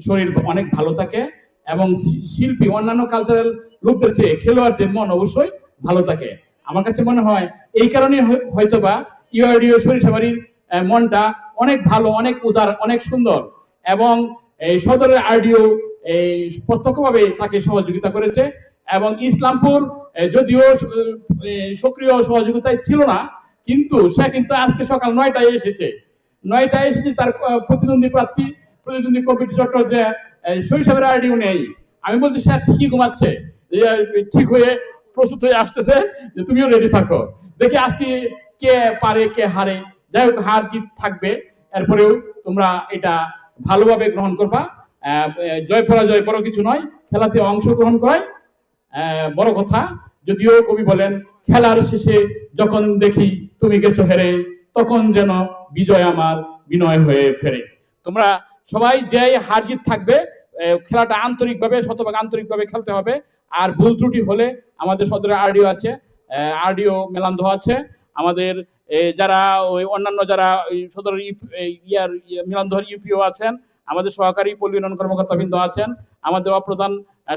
শরীর অনেক ভালো থাকে এবং শিল্পী অন্যান্য কালচারাল লোকদের চেয়ে খেলোয়াড়দের মন অবশ্যই ভালো থাকে। আমার কাছে মনে হয় এই কারণে হয়তোবা ইউআরডিও সরিষাবাড়ির মনটা অনেক ভালো, অনেক উদার, অনেক সুন্দর এবং এই সদরের আরডিও এই প্রত্যক্ষভাবে তাকে সহযোগিতা করেছে এবং ইসলামপুর যদিও সক্রিয় সহযোগিতায় ছিল না, কিন্তু সে কিন্তু আজকে সকাল 9টায় এসেছে। 9টায় এসেছে তার প্রতিদ্বন্দ্বী কম্পিটিটর যে সরিষাবাড়ি আরডিও নেই। আমি বলছি সে ঠিকই ঘুমাচ্ছে, ঠিক হয়ে প্রস্তুত হয়ে আসতেছে যে তুমিও রেডি থাকো, দেখি আজকে কে পারে কে হারে। যাই হোক, হার জিত থাকবে, এরপরেও তোমরা এটা ভালোভাবে গ্রহণ করবা। জয় পরাজয় বড় কিছু নয়, খেলাতে অংশগ্রহণ করাই বড় কথা। যদিও কবি বলেন, খেলার শেষে যখন দেখি তুমি গেছো হেরে, তখন যেন বিজয় আমার বিনয় হয়ে ফেরে। তোমরা সবাই যে হার জিত থাকবে, খেলাটা আন্তরিকভাবে, শতভাগ আন্তরিকভাবে খেলতে হবে। আর ভুল ত্রুটি হলে আমাদের সদরে আরডিও আছে, আরডিও মেলান্ধ আছে, আমাদের যারা ওই অন্যান্য যারা সদর মিলান্ধর ইউপিও আছেন, আমাদের সহকারী পল্লী উন্নয়ন কর্মকর্তা বৃন্দ আছেন, আমাদের অপ্রধান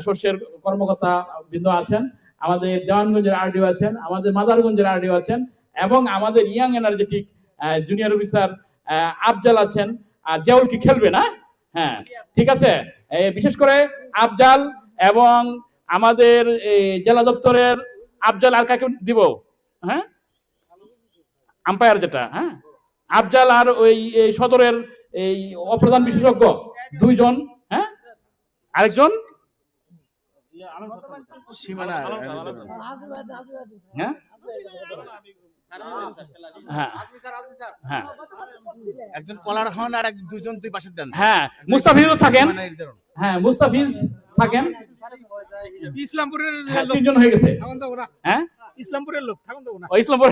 শস্যের কর্মকর্তা বৃন্দ আছেন, আমাদের দেওয়ানগঞ্জের আরডিও আছেন, আমাদের মাদারগঞ্জের আরডিও আছেন এবং আমাদের young energetic junior officer Afzal আছেন। আর জিয়াউল কি খেলবে না? হ্যাঁ, ঠিক আছে। বিশেষ করে আফজাল এবং আমাদের জেলা দপ্তরের আফজাল, আর কাকে দিব? হ্যাঁ, আম্পায়ার যেটা, হ্যাঁ, আফজাল আর ওই সদরের এই অপ্রধান বিশেষজ্ঞ দুইজন, হ্যাঁ, আরেকজন সীমানা, হ্যাঁ হ্যাঁ হ্যাঁ, একজন কলার হন আর দুজন দুই পাশে দেন। হ্যাঁ, মুস্তাফিজও থাকেন, হ্যাঁ মুস্তাফিজ থাকেন। ইসলামপুরের তিনজন হয়ে গেছে, থাকুন তো না, হ্যাঁ ইসলামপুরের লোক থাকুন তো না, ইসলামপুর